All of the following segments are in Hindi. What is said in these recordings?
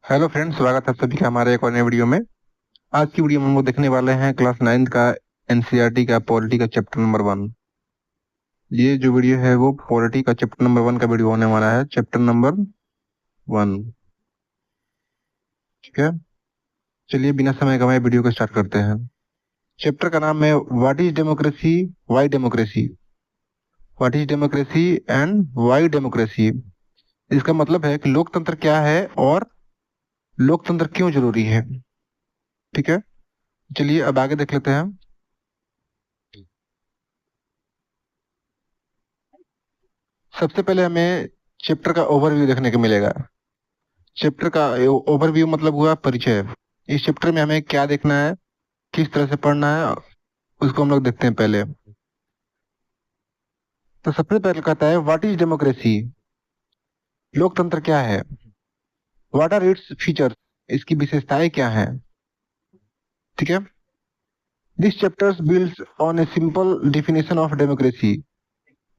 हेलो फ्रेंड्स, स्वागत है सभी का हमारे एक और नए वीडियो में। आज की वीडियो में हम लोग देखने वाले हैं क्लास 9 का एनसीईआरटी का पॉलिटी का चैप्टर नंबर 1। ये जो वीडियो है वो पॉलिटी का चैप्टर नंबर 1 का वीडियो होने वाला है, चैप्टर नंबर 1। ठीक है, चलिए बिना समय गंवाए वीडियो को स्टार्ट करते हैं। चैप्टर का नाम है what is democracy, Y democracy. What is democracy and Y democracy. इसका मतलब है कि लोकतंत्र क्या है और लोकतंत्र क्यों जरूरी है। ठीक है, चलिए अब आगे देख लेते हैं। सबसे पहले हमें चैप्टर का ओवरव्यू देखने को मिलेगा। चैप्टर का ओवरव्यू मतलब हुआ परिचय। इस चैप्टर में हमें क्या देखना है, किस तरह से पढ़ना है, उसको हम लोग देखते हैं पहले। तो सबसे पहले कहता है व्हाट इज डेमोक्रेसी। लोकतंत्र क्या है। व्हाट आर इट्स फीचर्स, इसकी विशेषताएं क्या हैं। ठीक है, this chapter builds on a simple definition of democracy.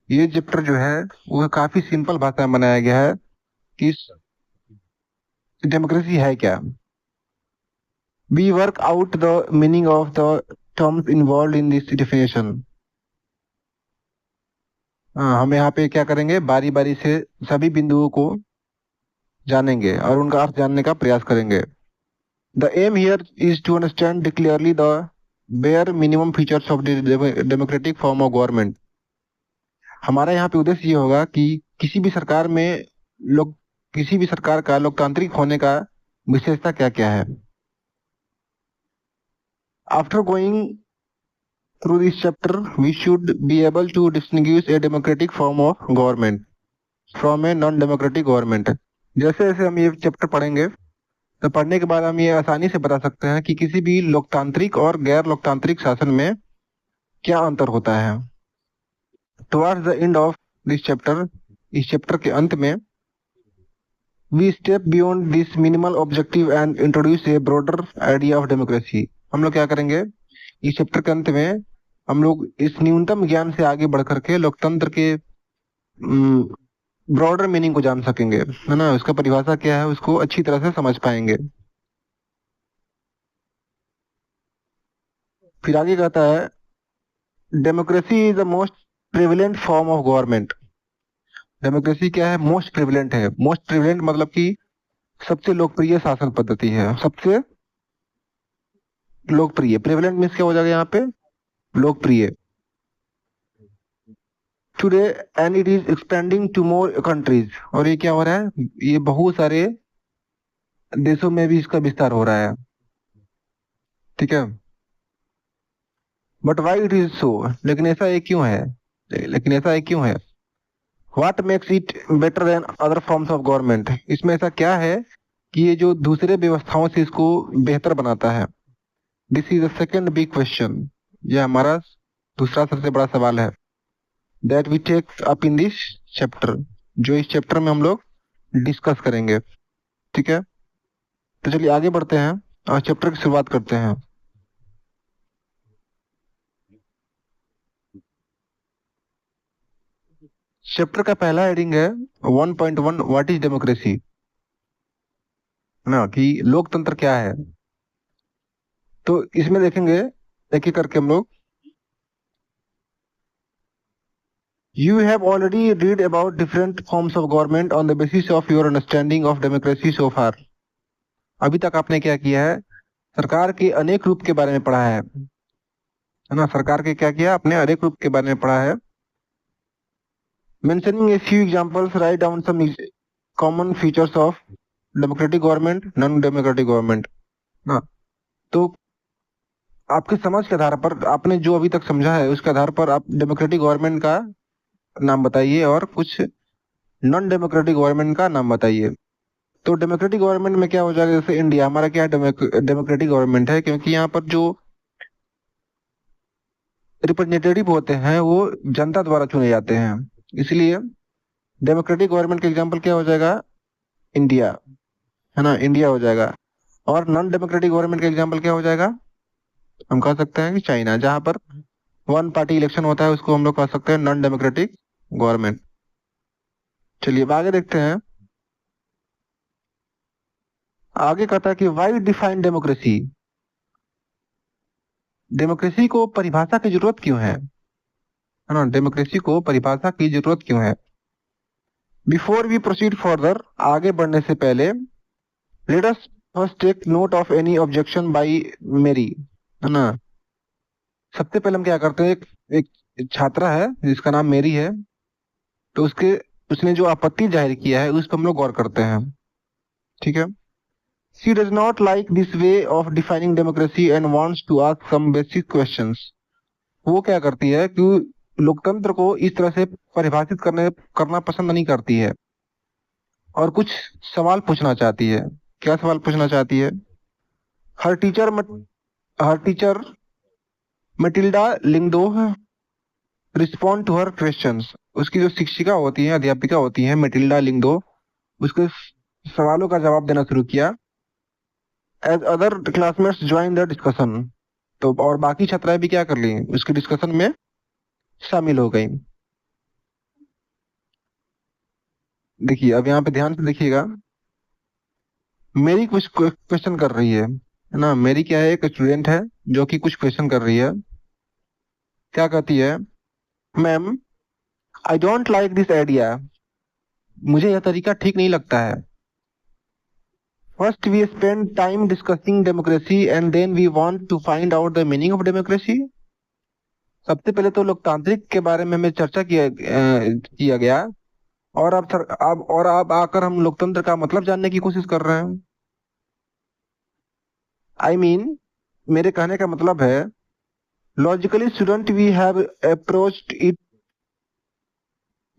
ये चैप्टर जो है वो काफी सिंपल भाषा में बनाया गया है कि डेमोक्रेसी है क्या। We work out the meaning of the terms involve in this definition. हाँ, हम यहाँ पे क्या करेंगे, बारी बारी से सभी बिंदुओं को जानेंगे और उनका अर्थ जानने का प्रयास करेंगे। The aim here is to understand clearly the bare minimum features of democratic form of government. हमारा यहाँ पे उद्देश्य ये होगा कि किसी भी सरकार में लोग किसी भी सरकार का लोकतांत्रिक होने का विशेषता क्या क्या है। After going through this chapter we should be able to distinguish a democratic form of government from a non democratic government. जैसे जैसे हम ये चैप्टर पढ़ेंगे तो पढ़ने के बाद हम ये आसानी से बता सकते हैं कि किसी भी लोकतांत्रिक और गैर लोकतांत्रिक शासन में क्या अंतर होता है। Towards the end of this chapter, इस चैप्टर के अंत में we step beyond this minimal objective and introduce a broader idea of democracy. हम लोग क्या करेंगे, इस चैप्टर के अंत में हम लोग इस न्यूनतम ज्ञान से आगे बढ़ करके लोकतंत्र के ब्रॉडर मीनिंग को जान सकेंगे, है ना, उसका परिभाषा क्या है उसको अच्छी तरह से समझ पाएंगे। फिर आगे कहता है democracy is the most prevalent form of government. Democracy क्या है, मोस्ट प्रिविलेंट है। मोस्ट प्रिविलेंट मतलब कि सबसे लोकप्रिय शासन पद्धति है, सबसे लोकप्रिय। प्रिविलेंट मीन्स क्या हो जाएगा यहाँ पे, लोकप्रिय। Today and it is expanding to more countries. और ये क्या हो रहा है, ये बहुत सारे देशों में भी इसका विस्तार हो रहा है। ठीक है, but why it is so, लेकिन ऐसा ये क्यों है, लेकिन ऐसा ये क्यों है। What makes it better than other forms of government. इसमें ऐसा क्या है कि ये जो दूसरे व्यवस्थाओं से इसको बेहतर बनाता है। This is the second big question. ये हमारा दूसरा सबसे बड़ा सवाल है that we take up in this chapter, जो इस चैप्टर में हम लोग डिस्कस करेंगे। ठीक है, तो चलिए आगे बढ़ते हैं और चैप्टर की शुरुआत करते हैं। चैप्टर का पहला हेडिंग है 1.1 व्हाट इज डेमोक्रेसी, है ना, कि लोकतंत्र क्या है। तो इसमें देखेंगे एक एक करके हम लोग। You have already read about different forms of government on the basis of your understanding of democracy so far. अभी तक आपने क्या किया है, सरकार के अनेक रूप के बारे में पढ़ा है ना। सरकार के क्या किया, अपने अनेक रूप के बारे में पढ़ा है। Mentioning a few examples, write down some common features of democratic government, non-democratic government। ना, तो आपकी समझ के आधार पर, आपने जो अभी तक समझा है उसके आधार पर आप डेमोक्रेटिक गवर्नमेंट का नाम बताइए और कुछ नॉन डेमोक्रेटिक गवर्नमेंट का नाम बताइए। तो डेमोक्रेटिक गवर्नमेंट में क्या हो जाएगा, जैसे इंडिया हमारा क्या डेमोक्रेटिक गवर्नमेंट है, क्योंकि यहाँ पर जो रिप्रेजेंटेटिव होते हैं वो जनता द्वारा चुने जाते हैं, इसलिए डेमोक्रेटिक गवर्नमेंट का एग्जांपल क्या हो जाएगा, इंडिया, है ना, इंडिया हो जाएगा। और नॉन डेमोक्रेटिक गवर्नमेंट का एग्जांपल क्या हो जाएगा, हम कह सकते हैं कि चाइना, जहां पर वन पार्टी इलेक्शन होता है उसको हम लोग कह सकते हैं नॉन डेमोक्रेटिक गवर्नमेंट। चलिए अब आगे देखते हैं। आगे कहता है कि वाई डिफाइन डेमोक्रेसी, डेमोक्रेसी को परिभाषा की जरूरत क्यों है ना, डेमोक्रेसी को परिभाषा की जरूरत क्यों है। बिफोर वी प्रोसीड फर्दर, आगे बढ़ने से पहले, let us first take note of any objection by Mary, है ना। सबसे पहले हम क्या करते हैं, एक छात्रा है जिसका नाम मेरी है, तो उसने जो आपत्ति जाहिर किया है उस पर हम लोग गौर करते हैं। ठीक है। She does not like this way of defining democracy and wants to ask some basic questions. वो क्या करती है कि लोकतंत्र को इस तरह से परिभाषित करना पसंद नहीं करती है और कुछ सवाल पूछना चाहती है। क्या सवाल पूछना चाहती है? Her teacher her teacher Matilda Lyngdoh respond to her questions. उसकी जो शिक्षिका होती है, अध्यापिका होती है मटिल्डा लिंगदो, उसके सवालों का जवाब देना शुरू किया। As other classmates join the discussion, तो और बाकी छात्राएं भी क्या कर ली, उसके डिस्कशन में शामिल हो गई। देखिए अब यहाँ पे ध्यान से देखिएगा, मेरी कुछ क्वेश्चन कर रही है ना। मेरी क्या है, एक स्टूडेंट है जो कि कुछ क्वेश्चन कर रही है। क्या कहती है? Ma'am, I don't like this idea, मुझे यह तरीका ठीक नहीं लगता है। First we spend time discussing democracy and then we want to find out the meaning of democracy. सबसे पहले तो लोकतांत्रिक के बारे में हमें चर्चा किया गया, और अब आकर हम लोकतंत्र का मतलब जानने की कोशिश कर रहे हैं। आई मीन, मेरे कहने का मतलब है, logically shouldn't we have approached it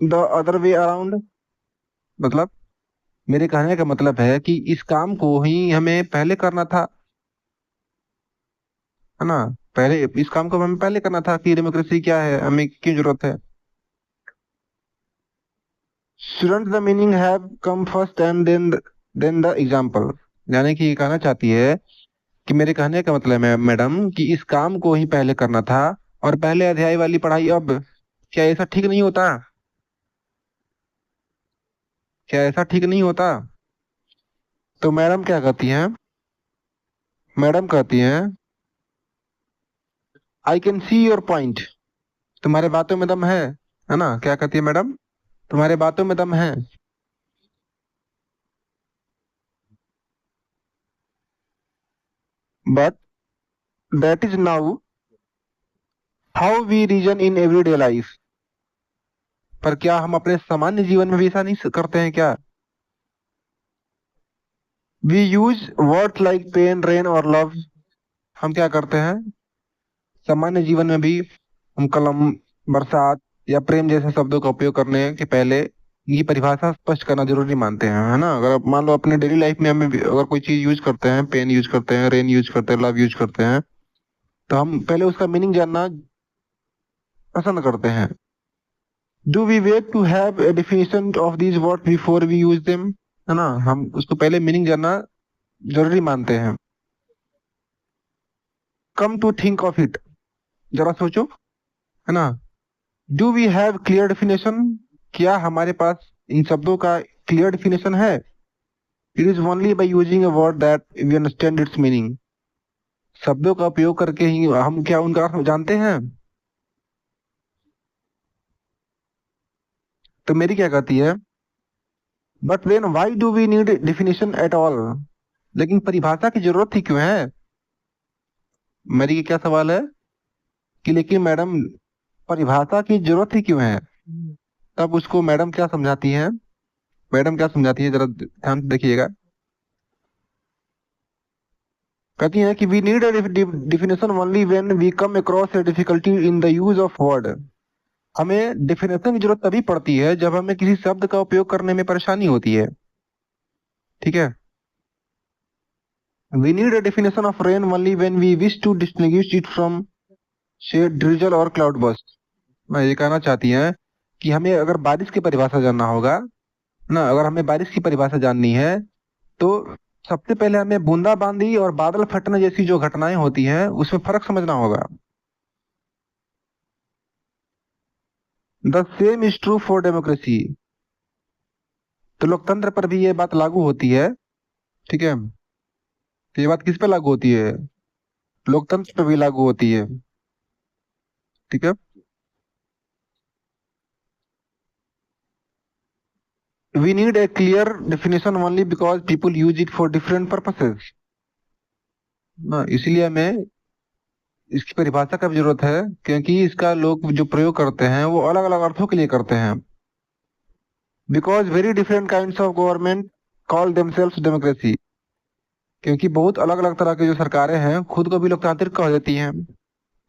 the other way around। मतलब, मेरे कहने का मतलब है कि इस काम को ही हमें पहले करना था, है ना। पहले इस काम को हमें पहले करना था कि डेमोक्रेसी क्या है, हमें क्यों जरूरत है। shouldn't the meaning have come first and then the example। यानी कि ये कहना चाहती है कि मेरे कहने का मतलब है मैडम कि इस काम को ही पहले करना था और पहले अध्याय वाली पढ़ाई अब। क्या ऐसा ठीक नहीं होता? क्या ऐसा ठीक नहीं होता? तो मैडम क्या कहती हैं? मैडम कहती हैं, I can see your point, तुम्हारे बातों में दम है ना। क्या कहती है मैडम? तुम्हारे बातों में दम है, but that is now how we reason in everyday life. पर क्या हम अपने सामान्य जीवन में भी ऐसा नहीं करते हैं क्या? We use words like pain, rain और लव। हम क्या करते हैं सामान्य जीवन में भी, हम कलम, बरसात या प्रेम जैसे शब्दों का उपयोग करने के पहले ये परिभाषा स्पष्ट करना जरूरी मानते हैं, है ना। अगर आप मान लो अपने डेली लाइफ में हमें अगर कोई चीज यूज करते हैं, पेन यूज करते हैं, रेन यूज करते हैं, लव यूज करते हैं, तो हम पहले उसका मीनिंग जानना पसंद करते हैं। Do we wait to have a definition of these word before we use them, है ना। हम उसको पहले मीनिंग जानना जरूरी मानते हैं। Come to think of it, जरा सोचो, है ना। Do we have clear definition, क्या हमारे पास इन शब्दों का क्लियर डेफिनेशन है? It is only by using a word that we understand its meaning. शब्दों का उपयोग करके ही हम क्या उनका अर्थ जानते हैं। तो मेरी क्या कहती है, but then why do we need definition at all. लेकिन परिभाषा की जरूरत ही क्यों है? मेरी क्या सवाल है कि लेकिन मैडम परिभाषा की जरूरत ही क्यों है? तब उसको मैडम क्या समझाती है, मैडम क्या समझाती है, जरा ध्यान से देखिएगा। कहती है कि we need a definition only when we come across a difficulty in the use of word. हमें डेफिनेशन की जरूरत तभी पड़ती है जब हमें किसी शब्द का उपयोग करने में परेशानी होती है। ठीक है। We need a definition of rain only when we wish to distinguish it from shade, drizzle और क्लाउड बर्स्ट। मैं ये कहना चाहती है कि हमें अगर बारिश की परिभाषा जानना होगा ना, अगर हमें बारिश की परिभाषा जाननी है, तो सबसे पहले हमें बूंदाबांदी और बादल फटने जैसी जो घटनाएं होती हैं उसमें फर्क समझना होगा। The same is true for democracy. तो लोकतंत्र पर भी ये बात लागू होती है। ठीक है। तो ये बात किस पे लागू होती है? लोकतंत्र पे भी लागू होती है। ठीक है। We need a clear definition only because people use it for different purposes ना, इसलिए हमें इसकी परिभाषा का भी जरूरत है, क्योंकि इसका लोग जो प्रयोग करते हैं वो अलग अलग अर्थों के लिए करते हैं। Because very different kinds of government call themselves democracy, क्योंकि बहुत अलग अलग तरह की जो सरकारें हैं खुद को भी लोकतांत्रिक कह देती हैं।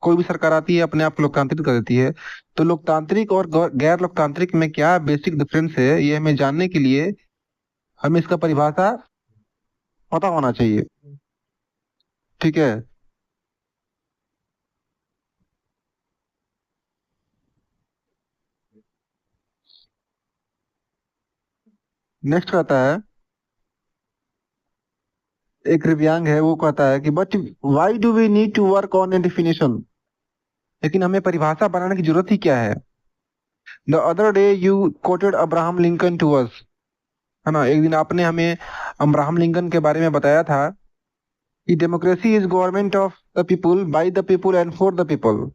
कोई भी सरकार आती है अपने आप को लोकतांत्रिक कर देती है। तो लोकतांत्रिक और गैर लोकतांत्रिक में क्या बेसिक डिफरेंस है, ये हमें जानने के लिए हमें इसका परिभाषा पता होना चाहिए। ठीक है। नेक्स्ट कहता है, एक दिव्यांग है वो कहता है कि but why do we need to work on a definition, लेकिन हमें परिभाषा बनाने की जरूरत ही क्या है? The other day you quoted Abraham Lincoln to us, है ना, एक दिन आपने हमें अब्राहम लिंकन के बारे में बताया था कि democracy is government of the people bye the people and for the people.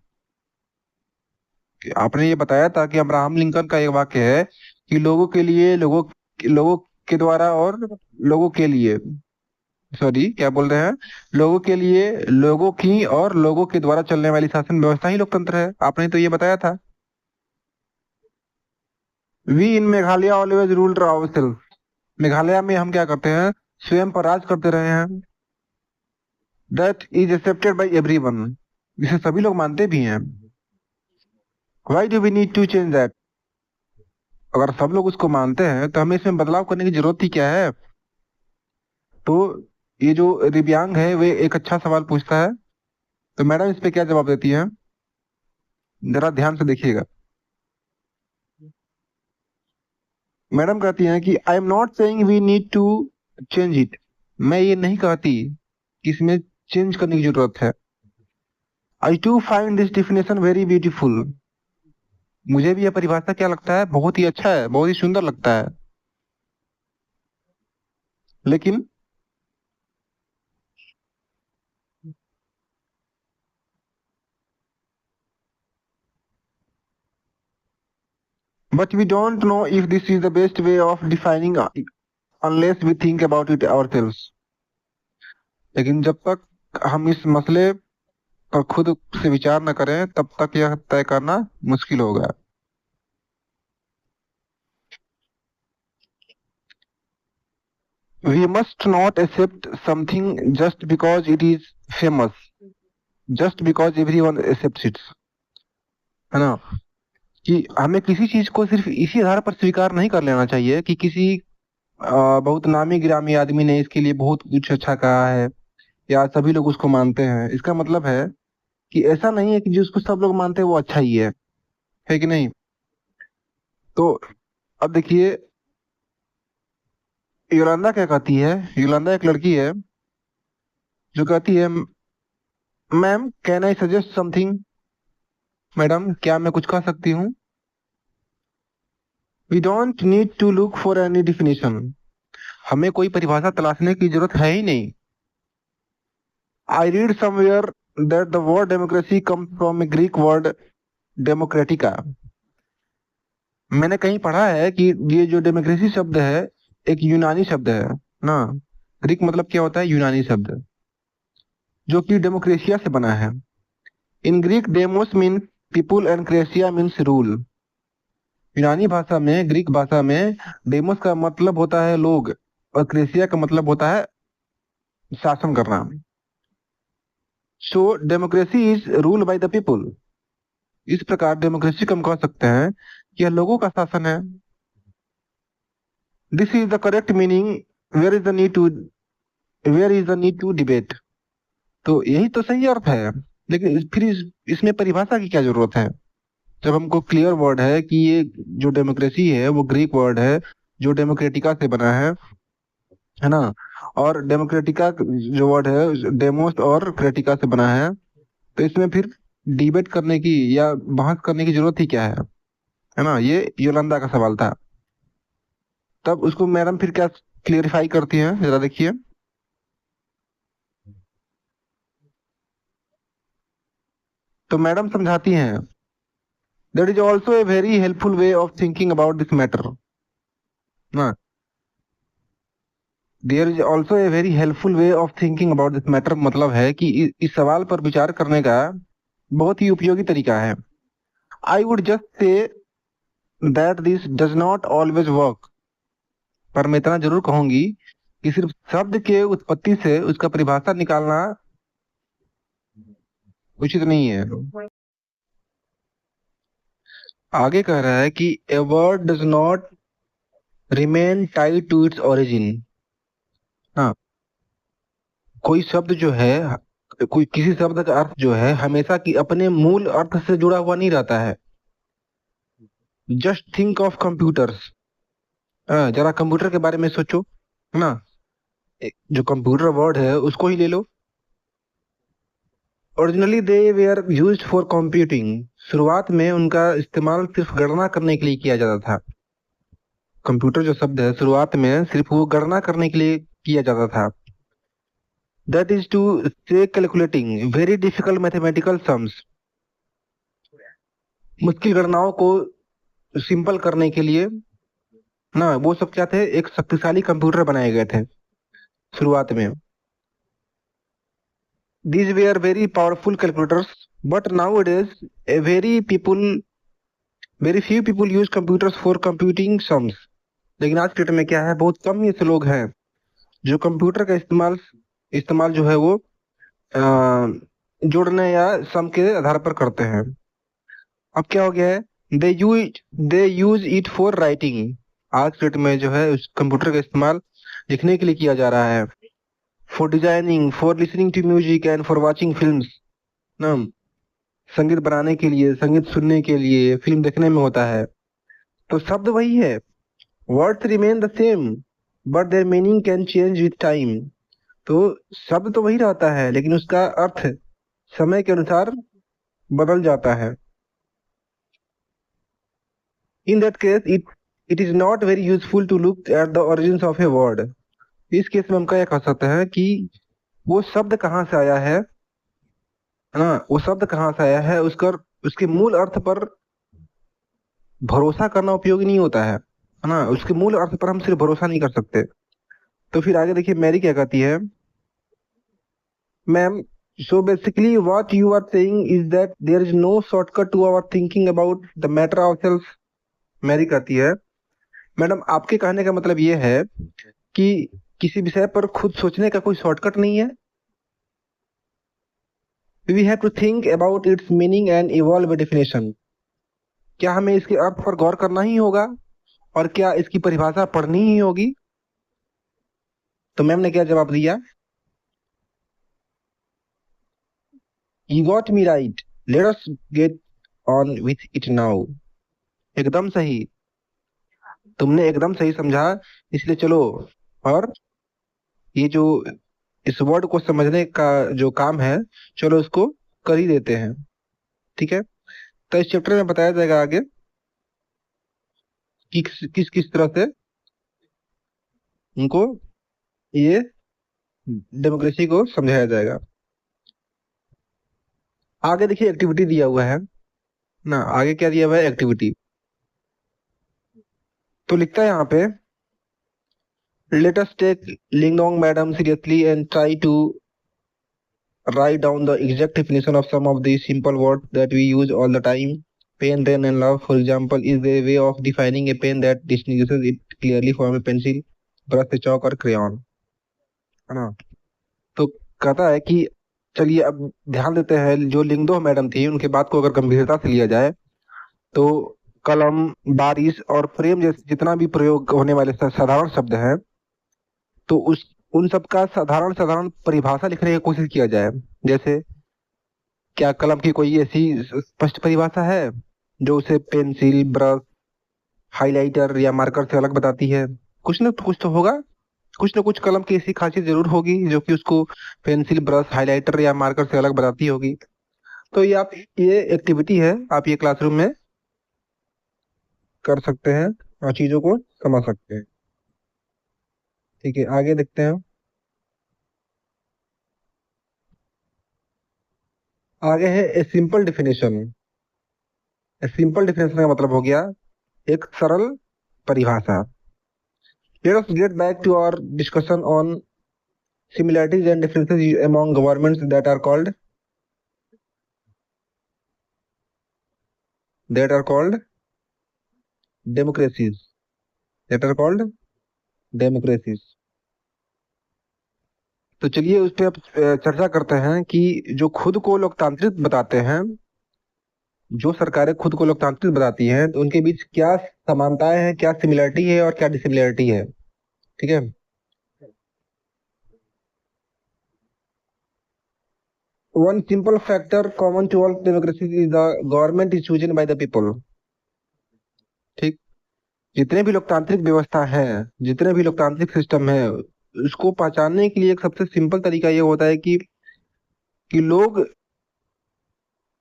आपने ये बताया था कि अब्राहम लिंकन का एक वाक्य है कि लोगों के लिए, लोगों के द्वारा और लोगों के लिए, सॉरी क्या बोल रहे हैं, लोगों के लिए, लोगों की और लोगों के द्वारा चलने वाली शासन व्यवस्था ही लोकतंत्र है। आपने तो ये बताया था। We in Meghalaya always ruled ourselves, Meghalaya में हम क्या करते हैं, स्वयं पर राज करते रहे हैं। That is accepted by everyone, इसे सभी लोग मानते भी हैं। Why do we need to change that, अगर सब लोग उसको मानते हैं तो हमें इसमें बदलाव करने की जरूरत ही क्या है? तो ये जो दिव्यांग है वे एक अच्छा सवाल पूछता है, तो मैडम इस पे क्या जवाब देती है, जरा ध्यान से देखिएगा। मैडम कहती हैं कि I am not saying we need to change it, मैं ये नहीं कहती कि इसमें चेंज करने की जरूरत है। I too find this definition very beautiful, मुझे भी यह परिभाषा क्या लगता है, बहुत ही अच्छा है, बहुत ही सुंदर लगता है। लेकिन but we don't know if this is the best way of defining unless we think about it ourselves, लेकिन जब तक हम इस मसले पर खुद से विचार न करें तब तक यह तय करना मुश्किल होगा। We must not accept something just because it is famous, just because everyone accepts it, है ना, कि हमें किसी चीज को सिर्फ इसी आधार पर स्वीकार नहीं कर लेना चाहिए कि किसी बहुत नामी गिरामी आदमी ने इसके लिए बहुत कुछ अच्छा कहा है या सभी लोग उसको मानते हैं, इसका मतलब है कि ऐसा नहीं है कि जिसको सब लोग मानते हैं वो अच्छा ही है कि नहीं? तो अब देखिए, योलंदा क्या कहती है, योलंदा एक लड़की है जो कहती है, ma'am can I suggest something, madam क्या मैं कुछ कह सकती हूँ? We don't need to look for any definition, हमें कोई परिभाषा तलाशने की जरूरत है ही नहीं। I read somewhere that the word democracy come from a Greek word demokratia, मैंने कहीं पढ़ा है कि ये जो डेमोक्रेसी शब्द है एक यूनानी शब्द है ना। ग्रीक मतलब क्या होता है, यूनानी शब्द, जो कि डेमोक्रेशिया से बना है। In Greek demos mean people and kratia means rule, यूनानी भाषा में, ग्रीक भाषा में डेमोस का मतलब होता है लोग और क्रेसिया का मतलब होता है शासन करना। So democracy is rule by the people, इस प्रकार डेमोक्रेसी को हम कह सकते हैं कि यह लोगों का शासन है। This is the correct meaning, where is the need to, where is the need to debate, तो यही तो सही अर्थ है। लेकिन फिर इसमें परिभाषा की क्या जरूरत है, जब हमको क्लियर वर्ड है कि ये जो डेमोक्रेसी है वो ग्रीक वर्ड है जो डेमोक्रेटिका से बना है ना, और डेमोक्रेटिका जो वर्ड है डेमोस और क्रेटिका से बना है, तो इसमें फिर डिबेट करने की या बहस करने की जरूरत ही क्या है ना, ये योलंदा का सवाल था। तब उसको मैडम फिर क्या क्लियरिफाई करती हैं, जरा देखिए। तो मैडम समझाती हैं, that is also a very helpful way of thinking about this matter ना। There is also a very helpful way of thinking about this matter, मतलब है कि इस सवाल पर विचार करने का बहुत ही उपयोगी तरीका है। I would just say that this does not always work, पर मैं इतना जरूर कहूंगी कि सिर्फ शब्द के उत्पत्ति से उसका परिभाषा निकालना उचित नहीं है। आगे कह रहा है कि a word does not remain tied to its origin. हाँ, कोई शब्द जो है, कोई किसी शब्द का अर्थ जो है हमेशा की अपने मूल अर्थ से जुड़ा हुआ नहीं रहता है। Just think of computers. जरा कंप्यूटर के बारे में सोचो, है ना। जो कंप्यूटर वर्ड है उसको ही ले लो। Originally they were used for computing. शुरुआत में उनका इस्तेमाल सिर्फ गणना करने के लिए किया जाता था। कंप्यूटर जो शब्द है शुरुआत में सिर्फ वो गणना करने के लिए किया जाता था। दैट इज टू से calculating very difficult mathematical sums. मुश्किल गणनाओं को सिंपल करने के लिए ना, वो सब क्या थे, एक शक्तिशाली कंप्यूटर बनाए गए थे शुरुआत में। These were very powerful calculators, but nowadays a very few people use computers for computing sums. लेकिन आज के डेट में क्या है, बहुत कम ही ऐसे लोग हैं जो कंप्यूटर का इस्तेमाल इस्तेमाल जो है वो जोड़ने या सम के आधार पर करते हैं। अब क्या हो गया है, दे यूज इट फॉर राइटिंग। आज के डेट में जो है उस कंप्यूटर का इस्तेमाल लिखने के लिए किया जा रहा है। For designing, for listening to music and for watching films ना, संगीत बनाने के लिए, संगीत सुनने के लिए, फिल्म देखने में होता है। तो शब्द वही है, words remain the same but there meaning can change with time. तो शब्द तो वही रहता है लेकिन उसका अर्थ समय के अनुसार बदल जाता है। In that case it is not very useful to look at the origin of a word. इस केस में हम क्या कह सकते हैं कि वो शब्द कहाँ से आया है ना, वो शब्द कहाँ से आया है उसका, उसके मूल अर्थ पर भरोसा करना उपयोगी नहीं होता है ना। उसके मूल अर्थ पर हम सिर्फ भरोसा नहीं कर सकते। तो फिर आगे देखिए मैरी क्या कहती है, ma'am, so basically what you are saying is that there is no shortcut to our thinking about the matter of self. Mary कहती है, मैडम आपके कहने का मतलब ये है कि किसी विषय पर खुद सोचने का कोई शॉर्टकट नहीं है। We have to think about its meaning and evolve a definition. क्या हमें इसके अर्थ पर गौर करना ही होगा और क्या इसकी परिभाषा पढ़नी ही होगी? तो मैम ने क्या जवाब दिया, you got me right, let us get on with it now. एकदम सही, तुमने एकदम सही समझा, इसलिए चलो और ये जो इस वर्ड को समझने का जो काम है, चलो इसको कर ही देते हैं। ठीक है, तो इस चैप्टर में बताया जाएगा आगे कि किस किस तरह से उनको ये डेमोक्रेसी को समझाया जाएगा। आगे देखिए एक्टिविटी दिया हुआ है ना, आगे क्या दिया हुआ है, एक्टिविटी। तो लिखता है यहाँ पे, let us take Lingdong madam seriously and try to write down the exact definition of some of these simple words that we use all the time. Pain, rain and love, for example, is a way of defining a pen that distinguishes it clearly from a pencil, brush, chalk और crayon, है ना। तो कहता है कि चलिए अब ध्यान देते हैं, जो लिंगदो मैडम थी उनके बात को अगर गंभीरता से लिया जाए तो कलम, बारिश और प्रेम जैसे जितना भी प्रयोग होने वाले साधारण शब्द हैं, तो उस उन सब का साधारण साधारण परिभाषा लिखने की कोशिश किया जाए। जैसे क्या कलम की कोई ऐसी स्पष्ट परिभाषा है जो उसे पेंसिल, ब्रश, हाइलाइटर या मार्कर से अलग बताती है? कुछ ना कुछ तो होगा, कुछ ना कुछ कलम की ऐसी खासियत जरूर होगी जो कि उसको पेंसिल, ब्रश, हाइलाइटर या मार्कर से अलग बताती होगी। तो ये आप, ये एक्टिविटी है, आप ये क्लासरूम में कर सकते हैं और चीजों को समझ सकते हैं। ठीक है, आगे देखते हैं। आगे है a simple definition. A simple definition का मतलब हो गया एक सरल परिभाषा। Let us get back to our discussion on similarities and differences among governments that are called democracies. That are called democracies. तो चलिए उस पे अब चर्चा करते हैं कि जो खुद को लोकतांत्रिक बताते हैं, जो सरकारें खुद को लोकतांत्रिक बताती हैं, तो उनके बीच क्या समानताएं हैं, क्या सिमिलरिटी है और क्या डिसिमिलरिटी है। ठीक है। One simple factor common to all democracies is the government is chosen by the people. ठीक। जितने भी लोकतांत्रिक व्यवस्था है, जितने भी लोकतांत्रिक सिस्टम है, उसको पहचानने के लिए एक सबसे सिंपल तरीका ये होता है कि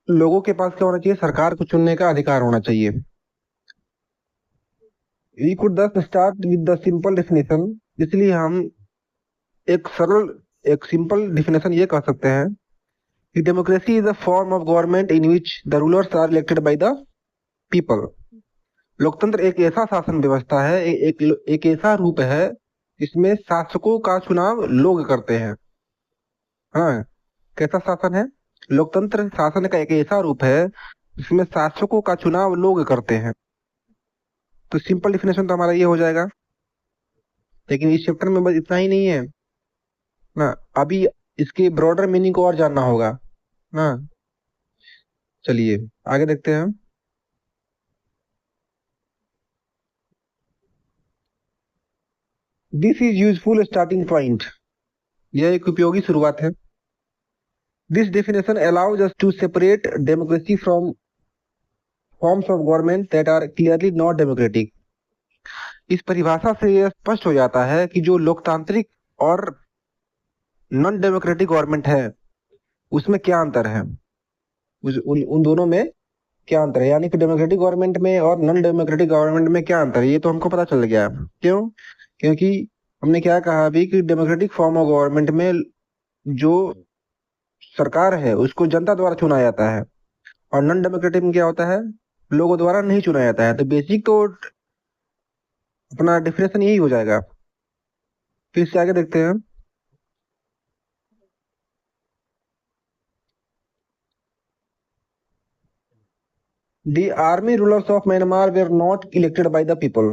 लोगों के पास क्या होना चाहिए, सरकार को चुनने का अधिकार होना चाहिए। We could thus start with the simple definition. इसलिए हम एक सिंपल डिफिनेशन ये कह सकते हैं कि democracy is a form of government in which the rulers are elected by the people. लोकतंत्र एक ऐसा शासन व्यवस्था है, एक ऐसा रूप है जिसमें शासकों का चुनाव लोग करते हैं। हाँ, कैसा शासन है? लोकतंत्र शासन का एक ऐसा रूप है जिसमें शासकों का चुनाव लोग करते हैं। तो सिंपल डिफिनेशन तो हमारा ये हो जाएगा। लेकिन इस चैप्टर में बस इतना ही नहीं है ना, अभी इसके ब्रॉडर मीनिंग को और जानना होगा ना। चलिए आगे देखते हैं। This is useful starting point. यह एक उपयोगी शुरुआत है। This definition allows us to separate democracy from forms of government that are clearly not democratic. इस परिभाषा से यह स्पष्ट हो जाता है कि जो लोकतांत्रिक और नॉन डेमोक्रेटिक गवर्नमेंट है उसमें क्या अंतर है, उन दोनों में क्या अंतर है, यानी कि डेमोक्रेटिक गवर्नमेंट में और नॉन डेमोक्रेटिक गवर्नमेंट में क्या अंतर है, ये तो हमको पता चल गया। क्यों? क्योंकि हमने क्या कहा अभी कि डेमोक्रेटिक फॉर्म ऑफ गवर्नमेंट में जो सरकार है उसको जनता द्वारा चुना जाता है, और नॉन डेमोक्रेटिक में क्या होता है, लोगों द्वारा नहीं चुना जाता है। तो बेसिक तो अपना डिफिनेशन यही हो जाएगा। फिर से आगे देखते हैं। The army rulers of Myanmar were not elected by the people.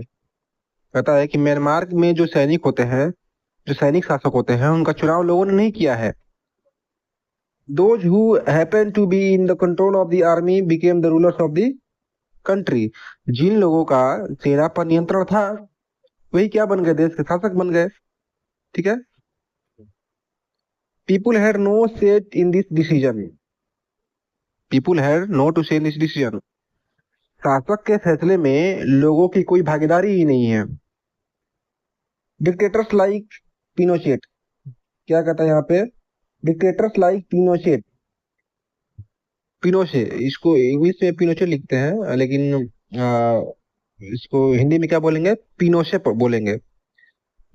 कहता है कि म्यांमार में जो सैनिक होते हैं, जो सैनिक शासक होते हैं, उनका चुनाव लोगों ने नहीं किया है। Those who happen to be in the control of the army became the rulers of the country. जिन लोगों का सेना पर नियंत्रण था वही क्या बन गए, देश के शासक बन गए। ठीक है। People had no say in this decision. People had no to say in this decision. शासक के फैसले में लोगों की कोई भागीदारी ही नहीं है। डिक्टेटर्स लाइक पिनोचेट, क्या कहता है यहाँ पे, डिक्टेटर्स लाइक पिनोचेट, पिनोशे, इसको इंग्लिश में पिनोचे लिखते हैं लेकिन इसको हिंदी में क्या बोलेंगे, पिनोशे बोलेंगे।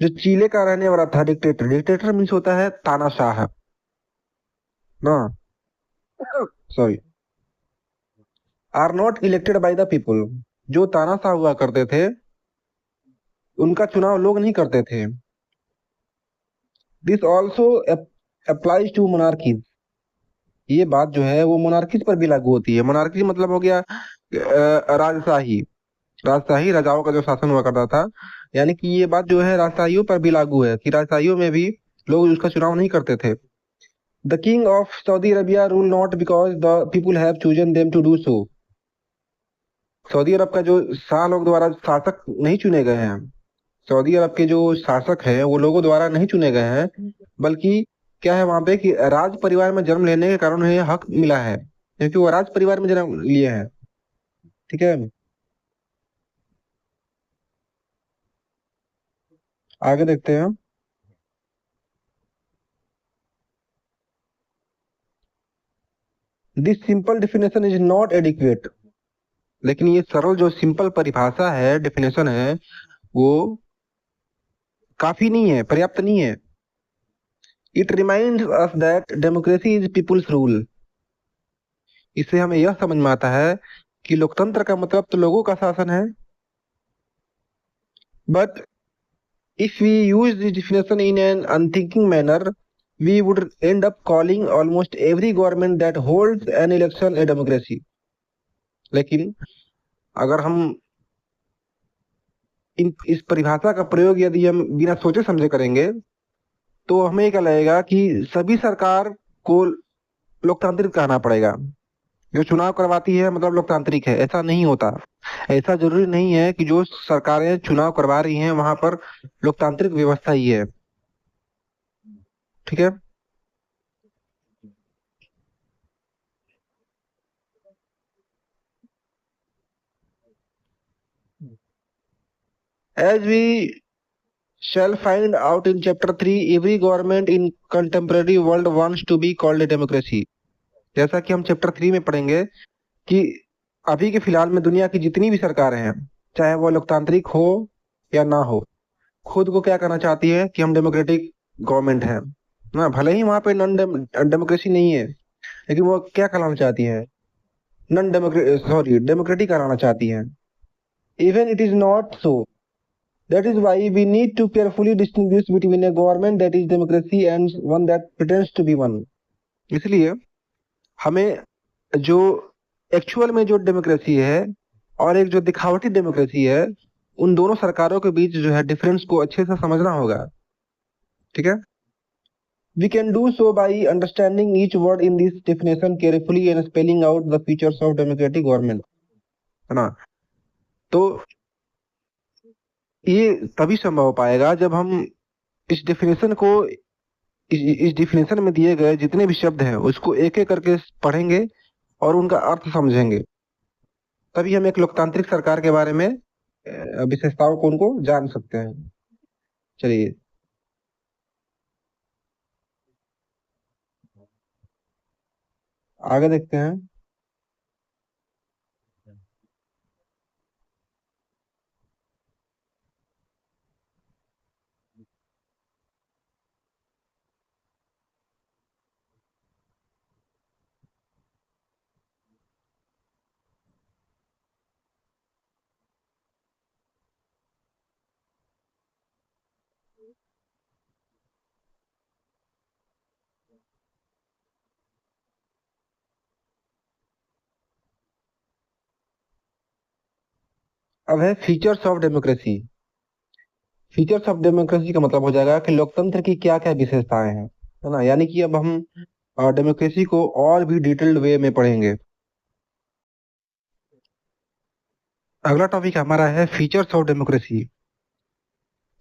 जो चीले का रहने वाला था डिक्टेटर, डिक्टेटर मीन्स होता है तानाशाह ना, sorry, are not elected by the people. जो तानाशाह हुआ करते थे उनका चुनाव लोग नहीं करते थे। This also applies to monarchies. ये बात जो है वो मोनार्कीज पर भी लागू होती है। मोनार्की मतलब हो गया राजशाही, राजशाही राजाओं का जो शासन हुआ करता था, यानी कि ये बात जो है राजशाहियों पर भी लागू है कि राजशाहियों में भी लोग उसका चुनाव नहीं करते थे। The king of Saudi Arabia rule not because the people have chosen them to do so. सऊदी अरब का जो शाह लोग द्वारा शासक नहीं चुने गए हैं, सऊदी अरब के जो शासक हैं वो लोगों द्वारा नहीं चुने गए हैं, बल्कि क्या है वहां पे कि राज परिवार में जन्म लेने के कारण उन्हें यह हक मिला है, क्योंकि वो राज परिवार में जन्म लिए हैं। ठीक है। आगे देखते हैं। This simple definition is not adequate. लेकिन ये सरल जो सिंपल परिभाषा है, डेफिनेशन है, वो काफी नहीं है, पर्याप्त नहीं है। It reminds us that democracy is people's rule. इससे हमें यह समझ में आता है कि लोकतंत्र का मतलब तो लोगों का शासन है, but if we use this definition in an unthinking manner, we would end up calling almost every government that holds an election a democracy. लेकिन अगर हम इस परिभाषा का प्रयोग यदि हम बिना सोचे समझे करेंगे तो हमें क्या लगेगा कि सभी सरकार को लोकतांत्रिक कहना पड़ेगा। जो चुनाव करवाती है मतलब लोकतांत्रिक है, ऐसा नहीं होता। ऐसा जरूरी नहीं है कि जो सरकारें चुनाव करवा रही हैं वहां पर लोकतांत्रिक व्यवस्था ही है। ठीक है। As we shall find out in chapter 3, every government in contemporary world wants to be called a democracy. जैसा कि हम चैप्टर 3 में पढ़ेंगे कि अभी के फिलहाल में दुनिया की जितनी भी सरकारें हैं, चाहे वो लोकतांत्रिक हो या ना हो, खुद को क्या करना चाहती है कि हम डेमोक्रेटिक गवर्नमेंट है ना। भले ही वहां पे नॉन डेमोक्रेसी नहीं है, लेकिन वो क्या कहलाना चाहती है, नॉन डेमोक्रेटिक कहलाना चाहती है। Even it is not so, that is why we need to carefully distinguish between a government that is democracy and one that pretends to be one. इसलिए हमें जो एक्चुअल में जो डेमोक्रेसी है और एक जो दिखावटी डेमोक्रेसी है, उन दोनों सरकारों के बीच जो है डिफरेंस को अच्छे से समझना होगा। ठीक है। We can do so by understanding each word in this definition carefully and spelling out the features of democratic government, है ना। तो ये तभी संभव हो पाएगा जब हम इस डेफिनेशन को इस डेफिनेशन में दिए गए जितने भी शब्द हैं उसको एक एक करके पढ़ेंगे और उनका अर्थ समझेंगे, तभी हम एक लोकतांत्रिक सरकार के बारे में विशेषताओं को उनको जान सकते हैं। चलिए आगे देखते हैं। अब है features of democracy. Features of democracy का मतलब हो जाएगा कि लोकतंत्र की क्या क्या विशेषताएं हैं, है ना। यानी कि अब हम डेमोक्रेसी को और भी डिटेल्ड वे में पढ़ेंगे। अगला टॉपिक हमारा है features of democracy.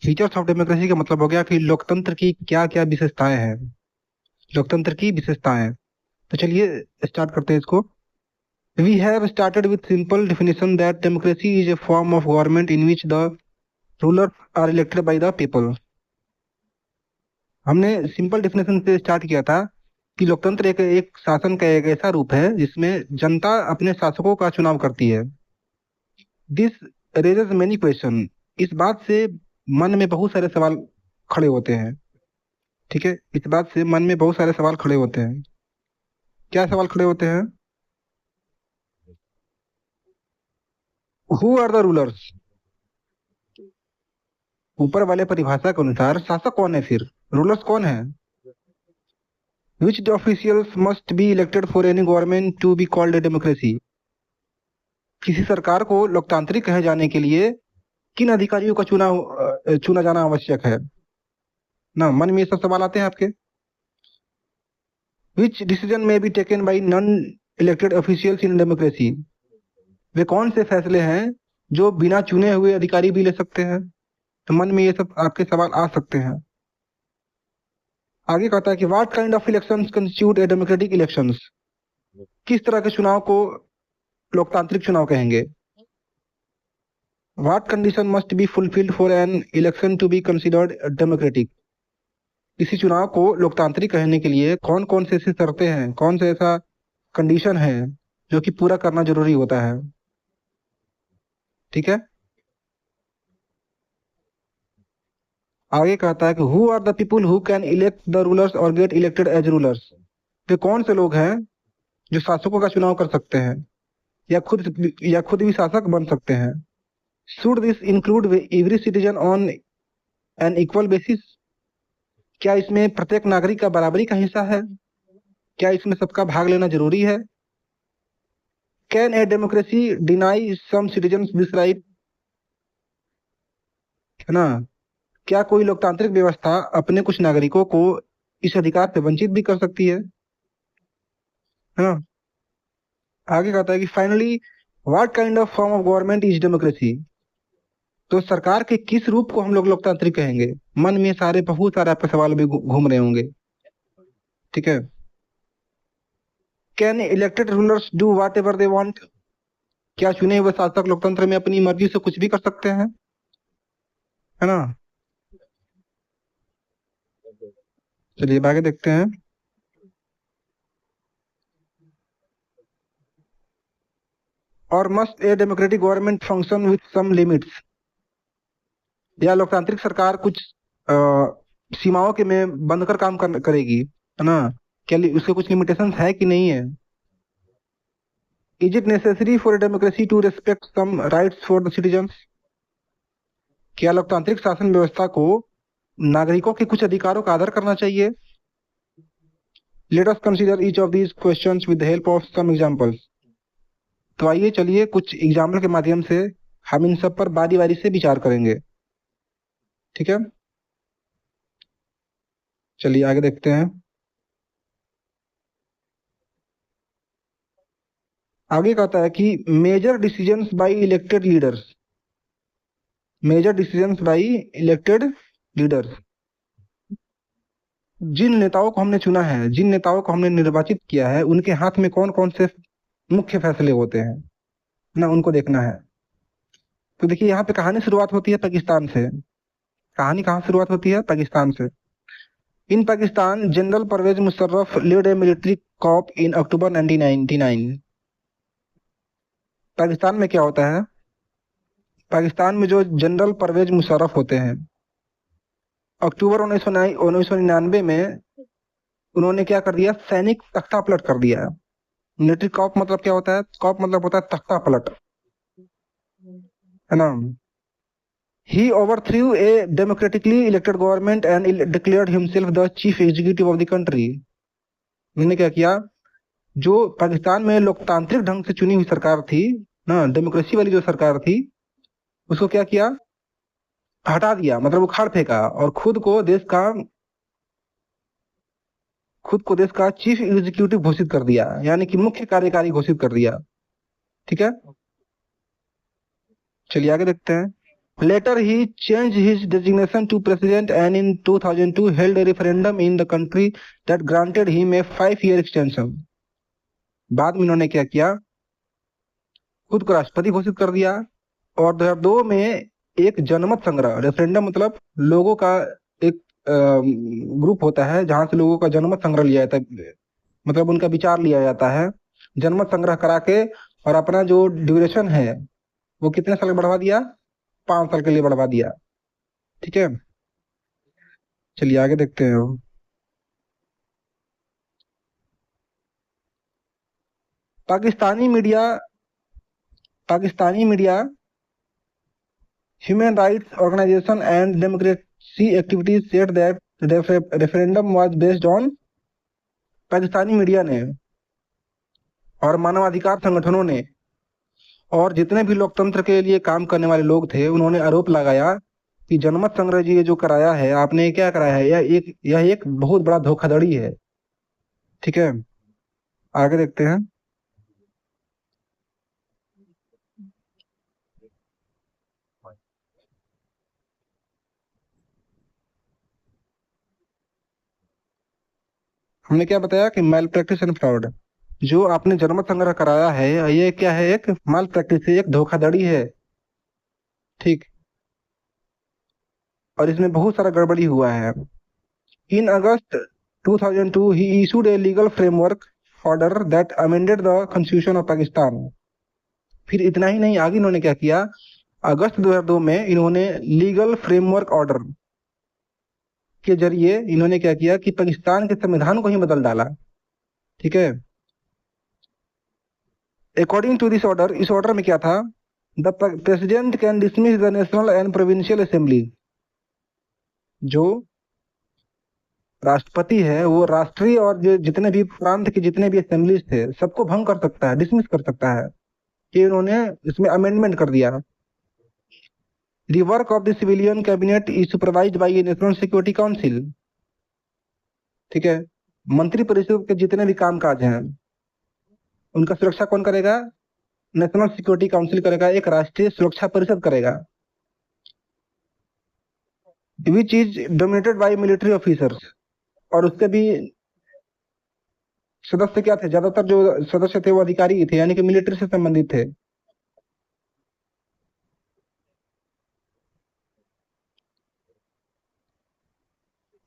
Features of democracy का मतलब हो गया कि लोकतंत्र की क्या क्या विशेषताएं हैं, लोकतंत्र की विशेषताएं। तो चलिए स्टार्ट करते हैं इसको। We have started with simple definition that democracy is a form of government in which the rulers are elected by the people. हमने सिंपल डेफिनेशन से स्टार्ट किया था कि लोकतंत्र एक शासन का एक ऐसा रूप है जिसमें जनता अपने शासकों का चुनाव करती है। This raises many question. इस बात से मन में बहुत सारे सवाल खड़े होते हैं। ठीक है, इस बात से मन में बहुत सारे सवाल खड़े होते हैं। क्या सवाल खड़े होते हैं? Who are the rulers? ऊपर वाले परिभाषा के अनुसार शासक कौन है, फिर रूलर्स कौन है? Which officials must be elected for any government to be called a democracy? किसी सरकार को लोकतांत्रिक कहे जाने के लिए किन अधिकारियों का चुना जाना आवश्यक है ना। मन में ये सब सवाल आते हैं आपके। Which decision may be taken by non-elected officials in democracy? वे कौन से फैसले हैं जो बिना चुने हुए अधिकारी भी ले सकते हैं? तो मन में ये सब आपके सवाल आ सकते हैं। आगे कहता है कि what kind of elections constitute a democratic elections? किस तरह के चुनाव को लोकतांत्रिक चुनाव कहेंगे? What condition must be fulfilled for an election to be considered democratic? किसी चुनाव को लोकतांत्रिक कहने के लिए कौन कौन से ऐसी शर्तें हैं, कौन से ऐसा कंडीशन है जो कि पूरा करना जरूरी होता है। ठीक है। आगे कहता है कि who are the people who can elect the rulers और गेट इलेक्टेड एज रूलर्स? वे कौन से लोग हैं जो शासकों का चुनाव कर सकते हैं या खुद भी शासक बन सकते हैं। Should this include every citizen on an equal basis? क्या इसमें प्रत्येक नागरिक का बराबरी का हिस्सा है? क्या इसमें सबका भाग लेना जरूरी है? Can a democracy deny some citizen this right? है ना? क्या कोई लोकतांत्रिक व्यवस्था अपने कुछ नागरिकों को इस अधिकार से वंचित भी कर सकती है ना? आगे कहता है कि finally what kind of form of government is democracy? तो सरकार के किस रूप को हम लोग लोकतांत्रिक कहेंगे? मन में सारे बहुत सारे आपके सवाल भी घूम रहे होंगे। ठीक है। Can elected rulers do what ever they want? क्या चुने हुए शासक लोकतंत्र में अपनी मर्जी से कुछ भी कर सकते हैं? है ना? चलिए अब आगे देखते हैं। और must a democratic government function with some limits? या लोकतांत्रिक सरकार कुछ सीमाओं के में बंद कर काम करेगी, है ना? क्या उसके कुछ लिमिटेशंस है कि नहीं है? Is it necessary for democracy to respect some rights for the citizens? क्या लोकतांत्रिक शासन व्यवस्था को नागरिकों के कुछ अधिकारों का आदर करना चाहिए? Let us consider each of these questions with the help of some examples. तो आइए चलिए कुछ एग्जाम्पल के माध्यम से हम इन सब पर बारी बारी से विचार करेंगे। ठीक है, चलिए आगे देखते हैं। आगे कहता है कि major decisions by elected leaders. Major decisions by elected leaders, जिन नेताओं को हमने चुना है, जिन नेताओं को हमने निर्वाचित किया है, उनके हाथ में कौन कौन से मुख्य फैसले होते हैं ना, उनको देखना है। तो देखिए यहाँ पे कहानी शुरुआत होती है पाकिस्तान से। कहानी कहाँ शुरुआत होती है? पाकिस्तान से। In Pakistan General Pervez Musharraf lead a military coup in October 1999। Pakistan में क्या होता है? पाकिस्तान में जो जनरल परवेज मुशर्रफ होते हैं, अक्टूबर 1999 में उन्होंने क्या कर दिया? सैनिक तख्ता पलट कर दिया। मिलिट्री कॉप मतलब क्या होता है? कॉप मतलब होता है तख्ता पलट, है ना? He overthrew a democratically elected government and declared himself the chief executive of the country. उन्होंने क्या किया? जो पाकिस्तान में लोकतांत्रिक ढंग से चुनी हुई सरकार थी ना, डेमोक्रेसी वाली जो सरकार थी, उसको क्या किया? हटा दिया, मतलब उखाड़ फेंका, और खुद को देश का चीफ एग्जीक्यूटिव घोषित कर दिया, यानी कि मुख्य कार्यकारी घोषित कर दिया। ठीक है, चलिए आगे देखते हैं। Later he changed his designation to president and in 2002 held a referendum in the country that granted him a 5-year extension. बाद में इन्होंने क्या किया? खुद को राष्ट्रपति घोषित कर दिया, और 2002 में एक जनमत संग्रह, रेफरेंडम मतलब लोगों का एक ग्रुप होता है जहां से लोगों का जनमत संग्रह लिया जाता है, मतलब उनका विचार लिया जाता है। जनमत संग्रह करा के और अपना जो ड्यूरेशन है वो कितने साल बढ़वा दिया? 5 साल के लिए बढ़वा दिया। ठीक है, चलिए आगे देखते हैं। Pakistani media human rights organisation and democracy activities said that referendum was based on. Pakistani media ने और मानवाधिकार संगठनों ने और जितने भी लोकतंत्र के लिए काम करने वाले लोग थे, उन्होंने आरोप लगाया कि जनमत संग्रह जी ये जो कराया है आपने, क्या कराया है? यह एक बहुत बड़ा धोखाधड़ी है। ठीक है, आगे देखते हैं। हमने क्या बताया कि मैल प्रैक्टिस एंड फ्रॉड, जो आपने जनमत संग्रह कराया है ये क्या है? एक माल प्रैक्टिस है, एक धोखाधड़ी है। ठीक, और इसमें बहुत सारा गड़बड़ी हुआ है। इन अगस्त 2002 he issued a legal framework order that amended the constitution of Pakistan. फिर इतना ही नहीं, आगे इन्होंने क्या किया? अगस्त 2002 में इन्होंने लीगल फ्रेमवर्क ऑर्डर के जरिए इन्होंने क्या किया कि पाकिस्तान के संविधान को ही बदल डाला। ठीक है, अकॉर्डिंग टू दिस ऑर्डर, इस ऑर्डर में क्या था, the president can dismiss the national and provincial assembly. जो राष्ट्रपति है वो राष्ट्रीय और जो जितने भी प्रांत के जितने भी असेंबलीज थे सबको भंग कर सकता है, डिसमिस कर सकता है। कि उन्होंने इसमें अमेंडमेंट कर दिया। The work of the civilian cabinet is supervised by a national security council. ठीक है, मंत्री परिषद के जितने भी कामकाज हैं उनका सुरक्षा कौन करेगा, नेशनल सिक्योरिटी काउंसिल करेगा, एक राष्ट्रीय सुरक्षा परिषद करेगा, which is dominated by military officers. और उसके भी सदस्य क्या थे, ज्यादातर जो सदस्य थे वो अधिकारी ही थे, यानी कि मिलिट्री से संबंधित थे।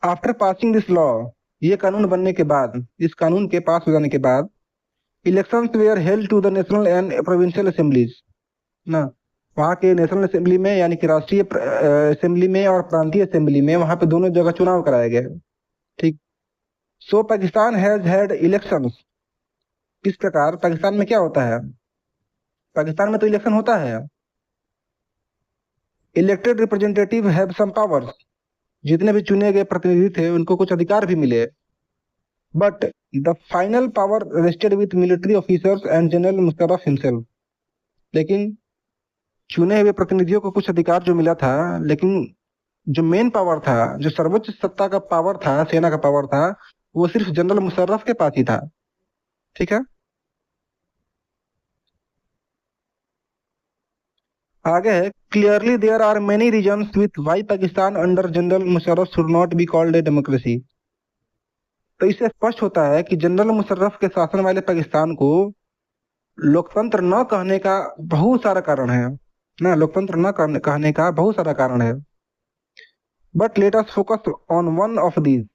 आफ्टर पासिंग दिस लॉ, ये कानून बनने के बाद, इस कानून के पास हो जाने के बाद, elections were held to the national and provincial assemblies ना, वहाँ के नेशनल असेंबली में यानी कि राष्ट्रीय असेंबली में और प्रांतीय असेंबली में, वहां पे दोनों जगह चुनाव कराया गया। ठीक। सो पाकिस्तान हैज हैड इलेक्शंस। किस प्रकार पाकिस्तान में क्या होता है, पाकिस्तान में तो इलेक्शन होता है। Elected representatives have some powers, जितने भी चुने गए प्रतिनिधि थे उनको कुछ अधिकार भी मिले। But the final power rested with military officers and general Musharraf himself. लेकिन चुने हुए प्रतिनिधियों को कुछ अधिकार जो मिला था, लेकिन जो मेन पावर था, जो सर्वोच्च सत्ता का पावर था, सेना का पावर था, वो सिर्फ जनरल मुशर्रफ के पास ही था। ठीक है, आगे है, clearly there are many reasons with why Pakistan under general Musharraf should not be called a democracy. तो इससे स्पष्ट होता है कि जनरल मुशर्रफ के शासन वाले पाकिस्तान को लोकतंत्र न कहने का बहुत सारा कारण है ना, लोकतंत्र न कहने का बहुत सारा कारण है। But let us focus on one of these.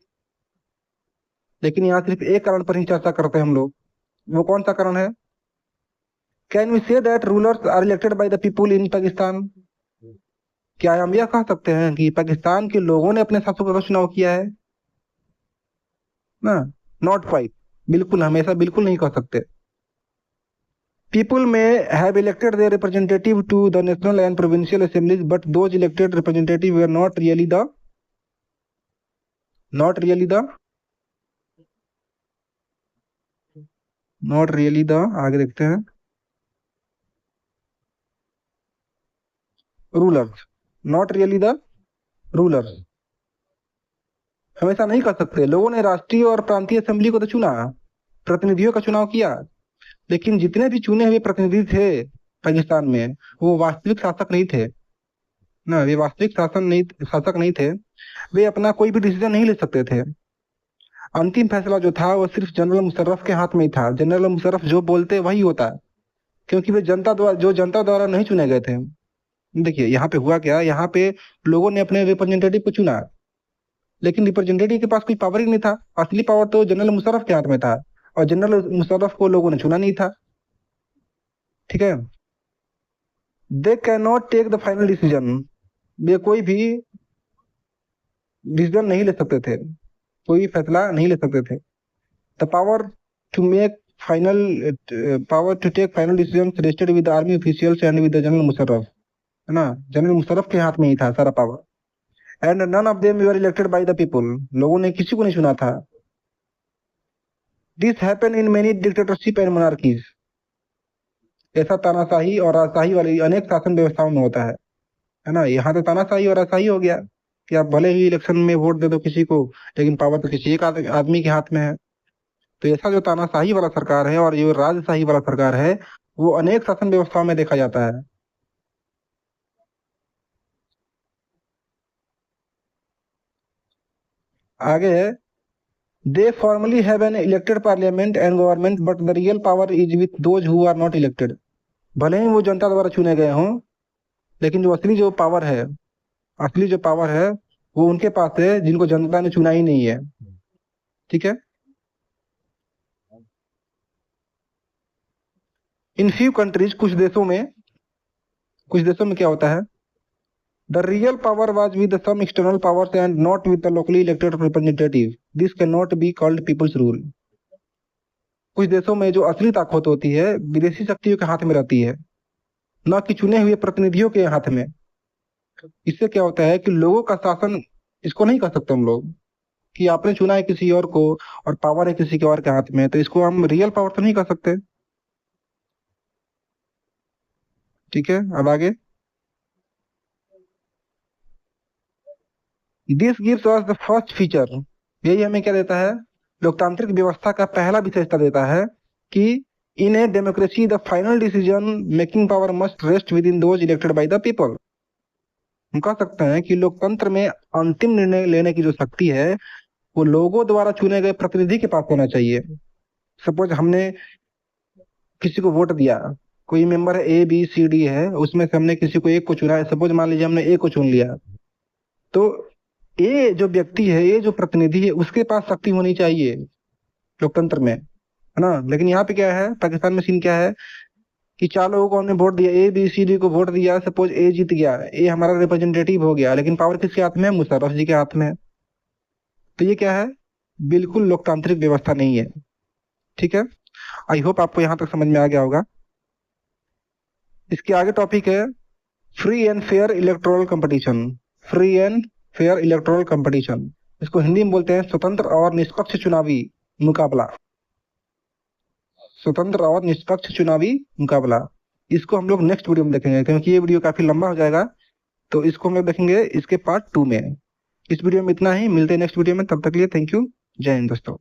लेकिन यहाँ सिर्फ एक कारण पर ही चर्चा करते हैं हम लोग। वो कौन सा कारण है, can we say that rulers are elected by the people in Pakistan. क्या हम यह कह सकते हैं कि पाकिस्तान के लोगों ने अपने शासकों का चुनाव किया है ना, नॉट क्वाइट, बिल्कुल, हमेशा बिल्कुल नहीं कह सकते। People may have elected their representative to the national and provincial assemblies, but those elected representatives were not really the आगे देखते हैं, rulers, not really the rulers. हमेशा नहीं कर सकते, लोगों ने राष्ट्रीय और प्रांतीय असेंबली को तो चुना, प्रतिनिधियों का चुनाव किया, लेकिन जितने भी चुने हुए प्रतिनिधि थे पाकिस्तान में वो वास्तविक शासक नहीं थे ना, वे वास्तविक शासक नहीं थे। वे अपना कोई भी डिसीजन नहीं ले सकते थे। अंतिम फैसला जो था वो सिर्फ जनरल मुशर्रफ के हाथ में ही था। जनरल मुशर्रफ जो बोलते वही होता है, क्योंकि वे जनता द्वारा नहीं चुने गए थे। देखिए यहाँ पे हुआ क्या, यहाँ पे लोगों ने अपने रिप्रेजेंटेटिव को चुना, लेकिन रिप्रेजेंटेटिव के पास कोई पावर ही नहीं था। असली पावर तो जनरल मुशर्रफ के हाथ में था, और जनरल मुशर्रफ को लोगों ने चुना नहीं था। ठीक है, they can not take the final decision. वे कोई भी डिसीजन नहीं ले सकते थे, कोई फैसला नहीं ले सकते थे। The power to make final power to take final decision rested with army officials and with general Musharraf, है ना, जनरल मुशर्रफ के हाथ में ही था सारा power. And none of them were elected by the people, लोगों ने किसी को नहीं चुना था। This happen in many dictatorship and monarchies. ऐसा तानाशाही और राजशाही वाली अनेक शासन व्यवस्थाओं में होता है ना। यहाँ तो तानाशाही और राजशाही हो गया कि आप भले ही इलेक्शन में वोट दे दो किसी को, लेकिन पावर तो किसी एक आदमी के हाथ में है। तो ऐसा जो तानाशाही वाला सरकार है और जो राजशाही वाला सरकार है वो अनेक शासन व्यवस्थाओं में देखा जाता है। आगे है, they formally have an elected parliament and government but the real power is with those who are not elected. भले ही वो जनता द्वारा चुने गए हों, लेकिन जो असली जो पावर है वो उनके पास है जिनको जनता ने चुना ही नहीं है। ठीक है, इन फ्यू कंट्रीज, कुछ देशों में क्या होता है, the real power was with some external powers and not with the locally elected representative, this can not be called people's rule. कुछ देशों में जो असली ताकत होती है विदेशी शक्तियों के हाथ में रहती है, न कि चुने हुए प्रतिनिधियों के हाथ में। इससे क्या होता है कि लोगों का शासन, इसको नहीं कर सकते हम लोग कि आपने चुना है किसी और को और पावर है किसी के और के हाथ में, तो इसको हम रियल पावर तो नहीं कर सकते। ठीक है, अब आगे। This gives us the first feature, यही हमें क्या देता है, लोकतांत्रिक व्यवस्था का पहला विशेषता देता है कि in a democracy the final decision making power must rest within those elected by the people. हम कह सकते हैं कि लोकतंत्र में अंतिम निर्णय लेने की जो शक्ति है वो लोगों द्वारा चुने गए प्रतिनिधि के पास होना चाहिए। सपोज हमने किसी को वोट दिया, कोई मेंबर है ए बी सी डी है, उसमें से हमने किसी को एक को चुना है, सपोज मान लीजिए हमने ए को चुन लिया, तो ये जो व्यक्ति है, ये जो प्रतिनिधि है, उसके पास शक्ति होनी चाहिए लोकतंत्र में, है ना। लेकिन यहाँ पे क्या है, पाकिस्तान में सीन क्या है कि 4 लोगों को हमने वोट दिया, ए बी सी डी को वोट दिया, सपोज ए जीत गया, ए हमारा रिप्रेजेंटेटिव हो गया, लेकिन पावर किसके हाथ में है, मुशर्रफ जी के हाथ में है। तो ये क्या है, बिल्कुल लोकतांत्रिक व्यवस्था नहीं है। ठीक है, आई होप आपको यहाँ तक समझ में आ गया होगा। इसके आगे टॉपिक है free and fair electoral competition. Free and fair electoral competition, इसको हिंदी में बोलते हैं स्वतंत्र और निष्पक्ष चुनावी मुकाबला। स्वतंत्र और निष्पक्ष चुनावी मुकाबला, इसको हम लोग नेक्स्ट वीडियो में देखेंगे, क्योंकि ये वीडियो काफी लंबा हो जाएगा, तो इसको हम लोग देखेंगे इसके पार्ट 2 में। इस वीडियो में इतना ही, मिलते हैं नेक्स्ट वीडियो में, तब तक के लिए थैंक यू, जय हिंद दोस्तों।